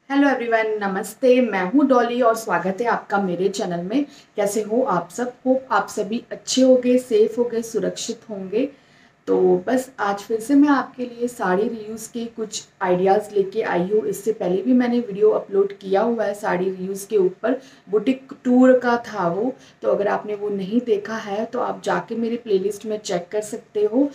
Hello everyone, नमस्ते। मैं हूँ डॉली और स्वागत है आपका मेरे चैनल में। कैसे हो आप सब? होप आप सभी अच्छे होंगे, सेफ होंगे, सुरक्षित होंगे। तो बस आज फिर से मैं आपके लिए साड़ी रीयूज़ के कुछ आइडियाज़ लेके आई हूँ। इससे पहले भी मैंने वीडियो अपलोड किया हुआ है साड़ी रीयूज़ के ऊपर, बुटीक टूर का था वो। तो अगर आपने वो नहीं देखा है तो आप जाके मेरी प्लेलिस्ट में चेक कर सकते हो।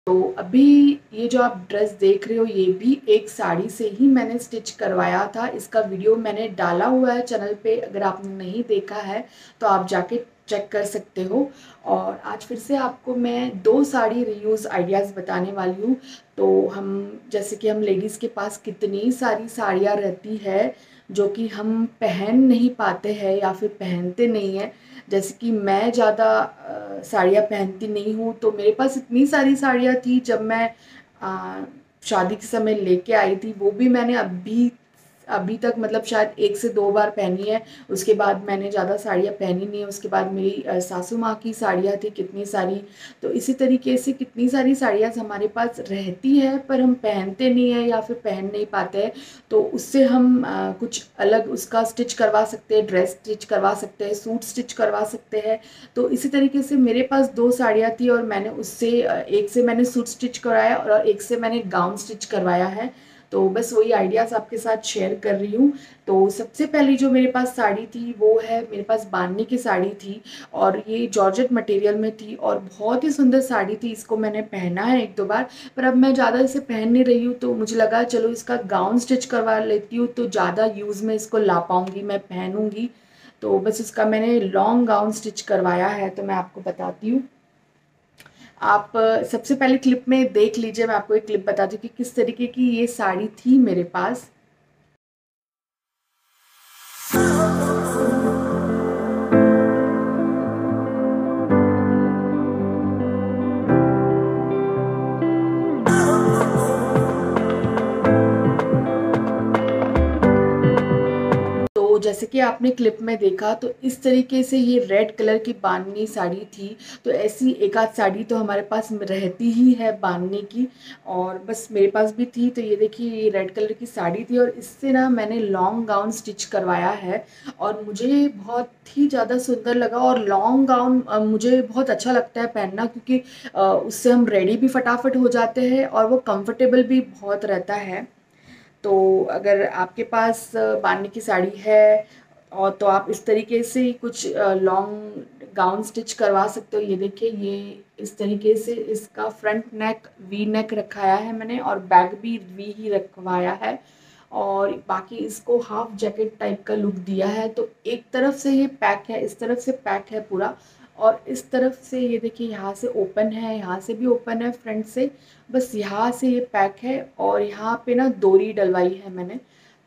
तो अभी ये जो आप ड्रेस देख रहे हो ये भी एक साड़ी से ही मैंने स्टिच करवाया था। इसका वीडियो मैंने डाला हुआ है चैनल पे, अगर आपने नहीं देखा है तो आप जाके चेक कर सकते हो। और आज फिर से आपको मैं दो साड़ी रीयूज़ आइडियाज़ बताने वाली हूँ। तो जैसे कि हम लेडीज़ के पास कितनी सारी साड़ियाँ रहती है जो कि हम पहन नहीं पाते हैं या फिर पहनते नहीं हैं। जैसे कि मैं ज़्यादा साड़ियाँ पहनती नहीं हूँ, तो मेरे पास इतनी सारी साड़ियाँ थी जब मैं अ, शादी के समय लेके आई थी। वो भी मैंने अभी अभी तक मतलब शायद 1 से 2 बार पहनी है। उसके बाद मैंने ज़्यादा साड़ियाँ पहनी नहीं है। उसके बाद मेरी सासू माँ की साड़ियाँ थी कितनी सारी। तो इसी तरीके से कितनी सारी साड़ियाँ हमारे पास रहती है पर हम पहनते नहीं हैं या फिर पहन नहीं पाते हैं। तो उससे हम कुछ अलग उसका स्टिच करवा सकते हैं, ड्रेस स्टिच करवा सकते हैं, सूट स्टिच करवा सकते हैं। तो इसी तरीके से मेरे पास 2 साड़ियाँ थी और मैंने उससे एक से मैंने सूट स्टिच कराया और एक से मैंने गाउन स्टिच करवाया है। तो बस वही आइडियाज़ आपके साथ शेयर कर रही हूँ। तो सबसे पहली जो मेरे पास साड़ी थी वो है, मेरे पास बांधनी की साड़ी थी और ये जॉर्जेट मटेरियल में थी और बहुत ही सुंदर साड़ी थी। इसको मैंने पहना है 1-2 बार, पर अब मैं ज़्यादा इसे पहन नहीं रही हूँ। तो मुझे लगा चलो इसका गाउन स्टिच करवा लेती हूँ तो ज़्यादा यूज़ में इसको ला पाऊँगी, मैं पहनूँगी। तो बस उसका मैंने लॉन्ग गाउन स्टिच करवाया है, तो मैं आपको बताती हूँ। आप सबसे पहले क्लिप में देख लीजिए, मैं आपको एक क्लिप बताती हूँ कि किस तरीके की ये साड़ी थी मेरे पास। तो जैसे कि आपने क्लिप में देखा तो इस तरीके से ये रेड कलर की बांधनी साड़ी थी। तो ऐसी एक आध साड़ी तो हमारे पास रहती ही है बांधने की, और बस मेरे पास भी थी। तो ये देखिए ये रेड कलर की साड़ी थी और इससे ना मैंने लॉन्ग गाउन स्टिच करवाया है और मुझे बहुत ही ज़्यादा सुंदर लगा। और लॉन्ग गाउन मुझे बहुत अच्छा लगता है पहनना, क्योंकि उससे हम रेडी भी फटाफट हो जाते हैं और वो कंफर्टेबल भी बहुत रहता है। तो अगर आपके पास बांधने की साड़ी है और तो आप इस तरीके से कुछ लॉन्ग गाउन स्टिच करवा सकते हो। ये देखिए ये इस तरीके से इसका फ्रंट नेक वी नेक रखाया है मैंने और बैक भी वी ही रखवाया है और बाकी इसको हाफ जैकेट टाइप का लुक दिया है। तो एक तरफ से ये पैक है, इस तरफ से पैक है पूरा, और इस तरफ से ये देखिए यहाँ से ओपन है, यहाँ से भी ओपन है फ्रंट से। बस यहाँ से ये पैक है और यहाँ पे ना डोरी डलवाई है मैंने।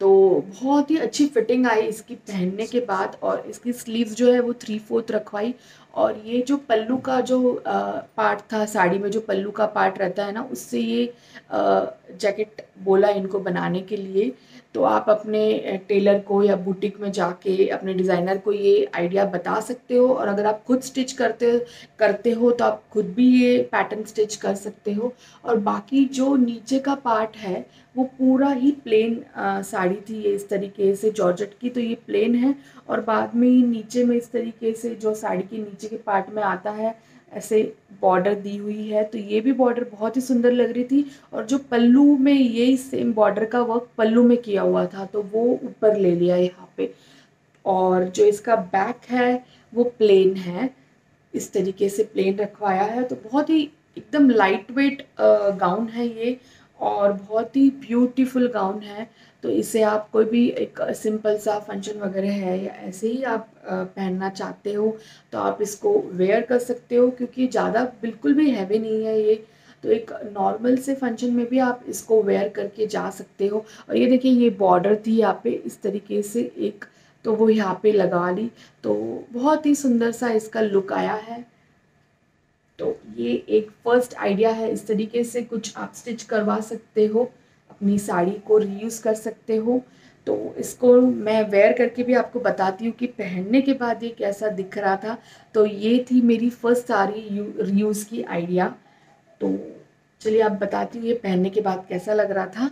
तो बहुत ही अच्छी फिटिंग आई इसकी पहनने के बाद, और इसकी स्लीव्स जो है वो 3/4 रखवाई। और ये जो पल्लू का जो पार्ट था साड़ी में, जो पल्लू का पार्ट रहता है ना, उससे ये जैकेट बोला इनको बनाने के लिए। तो आप अपने टेलर को या बुटीक में जाके अपने डिज़ाइनर को ये आइडिया बता सकते हो, और अगर आप खुद स्टिच करते करते हो तो आप खुद भी ये पैटर्न स्टिच कर सकते हो। और बाकी जो नीचे का पार्ट है वो पूरा ही प्लेन साड़ी थी, ये इस तरीके से जॉर्जेट की, तो ये प्लेन है। और बाद में ही नीचे में इस तरीके से जो साड़ी के नीचे के पार्ट में आता है ऐसे बॉर्डर दी हुई है। तो ये भी बॉर्डर बहुत ही सुंदर लग रही थी। और जो पल्लू में यही सेम बॉर्डर का वर्क पल्लू में किया हुआ था तो वो ऊपर ले लिया यहाँ पे। और जो इसका बैक है वो प्लेन है, इस तरीके से प्लेन रखवाया है। तो बहुत ही एकदम लाइट वेट गाउन है ये और बहुत ही ब्यूटीफुल गाउन है। तो इसे आप कोई भी एक सिंपल सा फंक्शन वगैरह है या ऐसे ही आप पहनना चाहते हो तो आप इसको वेयर कर सकते हो, क्योंकि ज़्यादा बिल्कुल भी हैवी नहीं है ये। तो एक नॉर्मल से फंक्शन में भी आप इसको वेयर करके जा सकते हो। और ये देखिए ये बॉर्डर थी यहाँ पे इस तरीके से एक, तो वो यहाँ पे लगा ली। तो बहुत ही सुंदर सा इसका लुक आया है। तो ये एक फर्स्ट आइडिया है, इस तरीके से कुछ आप स्टिच करवा सकते हो, अपनी साड़ी को रीयूज़ कर सकते हो। तो इसको मैं वेयर करके भी आपको बताती हूँ कि पहनने के बाद ये कैसा दिख रहा था। तो ये थी मेरी फर्स्ट साड़ी रीयूज़ की आइडिया। तो चलिए आप बताती हूँ ये पहनने के बाद कैसा लग रहा था।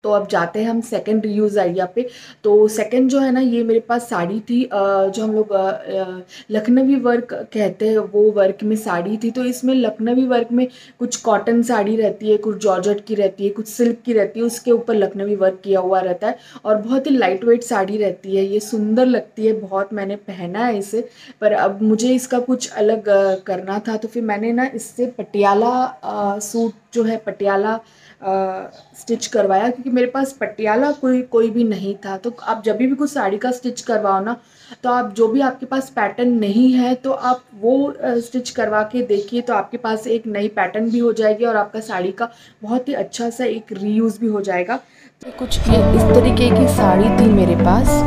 तो अब जाते हैं हम सेकंड रीयूज़ आइडिया पे। तो सेकंड जो है ना, ये मेरे पास साड़ी थी जो हम लोग लखनवी वर्क कहते हैं, वो वर्क में साड़ी थी। तो इसमें लखनवी वर्क में कुछ कॉटन साड़ी रहती है, कुछ जॉर्जेट की रहती है, कुछ सिल्क की रहती है, उसके ऊपर लखनवी वर्क किया हुआ रहता है और बहुत ही लाइट वेट साड़ी रहती है। ये सुंदर लगती है बहुत, मैंने पहना है इसे। पर अब मुझे इसका कुछ अलग करना था, तो फिर मैंने ना इससे पटियाला सूट जो है पटियाला स्टिच करवाया, क्योंकि मेरे पास पटियाला कोई भी नहीं था। तो आप जब भी कुछ साड़ी का स्टिच करवाओ ना, तो आप जो भी आपके पास पैटर्न नहीं है तो आप वो स्टिच करवा के देखिए, तो आपके पास एक नई पैटर्न भी हो जाएगी और आपका साड़ी का बहुत ही अच्छा सा एक रीयूज़ भी हो जाएगा। तो कुछ ये इस तरीके की साड़ी थी मेरे पास।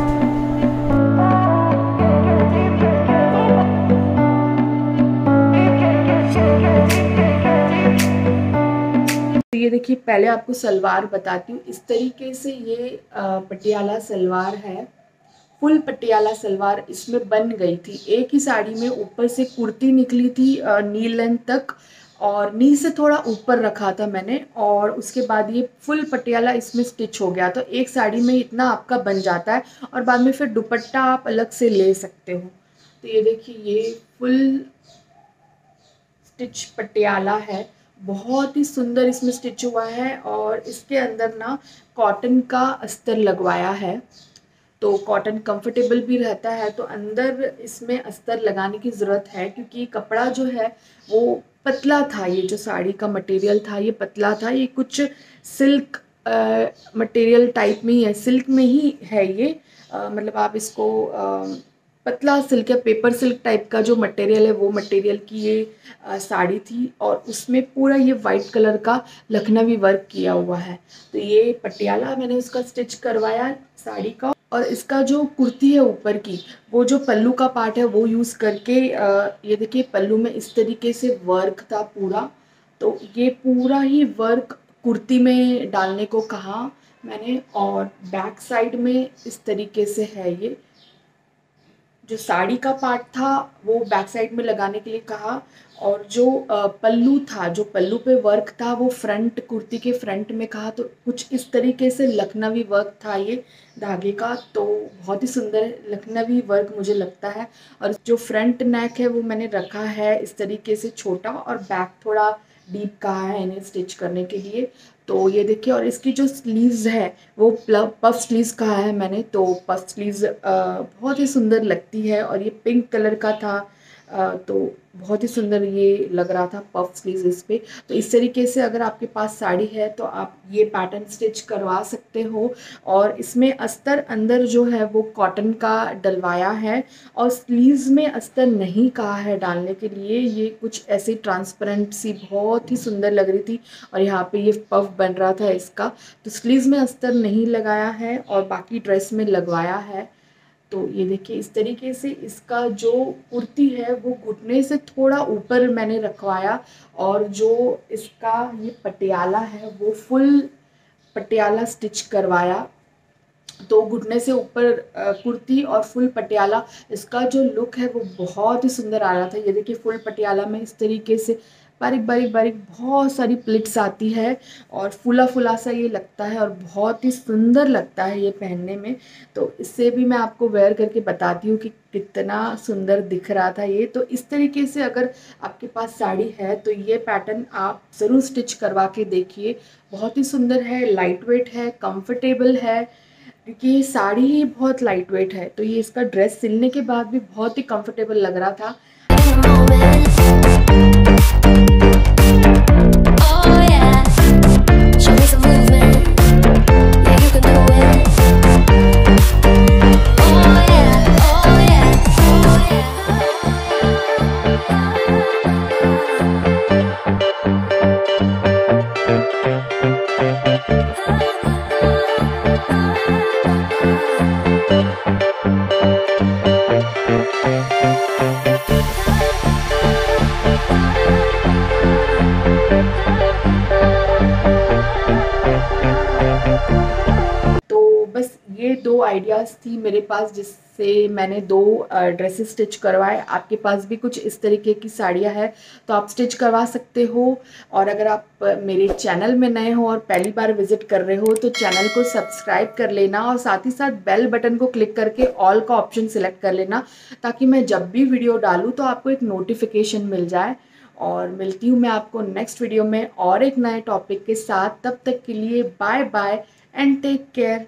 ये देखिए, पहले आपको सलवार बताती हूँ। इस तरीके से ये पटियाला सलवार है, फुल पटियाला सलवार इसमें बन गई थी। एक ही साड़ी में ऊपर से कुर्ती निकली थी नी लेंथ तक, और नी से थोड़ा ऊपर रखा था मैंने, और उसके बाद ये फुल पटियाला इसमें स्टिच हो गया। तो एक साड़ी में इतना आपका बन जाता है, और बाद में फिर दुपट्टा आप अलग से ले सकते हो। तो ये देखिए, ये फुल स्टिच पटियाला है, बहुत ही सुंदर इसमें स्टिच हुआ है। और इसके अंदर ना कॉटन का अस्तर लगवाया है, तो कॉटन कंफर्टेबल भी रहता है। तो अंदर इसमें अस्तर लगाने की ज़रूरत है, क्योंकि कपड़ा जो है वो पतला था। ये जो साड़ी का मटेरियल था ये पतला था, ये कुछ सिल्क मटेरियल टाइप में ही है, सिल्क में ही है ये। मतलब आप इसको पतला सिल्क या पेपर सिल्क टाइप का जो मटेरियल है वो मटेरियल की ये साड़ी थी, और उसमें पूरा ये वाइट कलर का लखनवी वर्क किया हुआ है। तो ये पटियाला मैंने उसका स्टिच करवाया साड़ी का। और इसका जो कुर्ती है ऊपर की, वो जो पल्लू का पार्ट है वो यूज़ करके ये देखिए, पल्लू में इस तरीके से वर्क था पूरा। तो ये पूरा ही वर्क कुर्ती में डालने को कहा मैंने, और बैक साइड में इस तरीके से है। ये जो साड़ी का पार्ट था वो बैक साइड में लगाने के लिए कहा, और जो पल्लू था, जो पल्लू पे वर्क था, वो फ्रंट कुर्ती के फ्रंट में कहा। तो कुछ इस तरीके से लखनवी वर्क था ये धागे का। तो बहुत ही सुंदर लखनवी वर्क मुझे लगता है। और जो फ्रंट नेक है वो मैंने रखा है इस तरीके से छोटा, और बैक थोड़ा डीप कहा है इन्हें स्टिच करने के लिए। तो ये देखिए, और इसकी जो स्लीव्स है वो पफ स्लीव्स कहा है मैंने। तो पफ स्लीव्स बहुत ही सुंदर लगती है, और ये पिंक कलर का था। तो बहुत ही सुंदर ये लग रहा था पफ स्लीव्स इस पे। तो इस तरीके से अगर आपके पास साड़ी है तो आप ये पैटर्न स्टिच करवा सकते हो। और इसमें अस्तर अंदर जो है वो कॉटन का डलवाया है, और स्लीव्स में अस्तर नहीं कहा है डालने के लिए। ये कुछ ऐसी ट्रांसपेरेंट सी बहुत ही सुंदर लग रही थी, और यहाँ पे ये पफ बन रहा था इसका। तो स्लीव्स में अस्तर नहीं लगाया है, और बाकी ड्रेस में लगवाया है। तो ये देखिए, इस तरीके से इसका जो कुर्ती है वो घुटने से थोड़ा ऊपर मैंने रखवाया, और जो इसका ये पटियाला है वो फुल पटियाला स्टिच करवाया। तो घुटने से ऊपर कुर्ती और फुल पटियाला, इसका जो लुक है वो बहुत ही सुंदर आ रहा था। ये देखिए, फुल पटियाला में इस तरीके से बारीक बारीक बारीक बहुत सारी प्लिट्स आती है, और फुला फुला सा ये लगता है, और बहुत ही सुंदर लगता है ये पहनने में। तो इससे भी मैं आपको वेयर करके बताती हूँ कि कितना सुंदर दिख रहा था ये। तो इस तरीके से अगर आपके पास साड़ी है तो ये पैटर्न आप ज़रूर स्टिच करवा के देखिए। बहुत ही सुंदर है, लाइट वेट है, कंफर्टेबल है, क्योंकि ये साड़ी ही बहुत लाइट वेट है। तो ये इसका ड्रेस सिलने के बाद भी बहुत ही कंफर्टेबल लग रहा था। Oh yeah, show me some movement. Ideas थी मेरे पास जिससे मैंने 2 ड्रेसेस स्टिच करवाए। आपके पास भी कुछ इस तरीके की साड़ियाँ हैं तो आप स्टिच करवा सकते हो। और अगर आप मेरे चैनल में नए हो और पहली बार विजिट कर रहे हो तो चैनल को सब्सक्राइब कर लेना और साथ ही साथ बेल बटन को क्लिक करके ऑल का ऑप्शन सिलेक्ट कर लेना, ताकि मैं जब भी वीडियो डालूँ तो आपको एक नोटिफिकेशन मिल जाए। और मिलती हूँ मैं आपको नेक्स्ट वीडियो में और एक नए टॉपिक के साथ। तब तक के लिए bye bye and take care.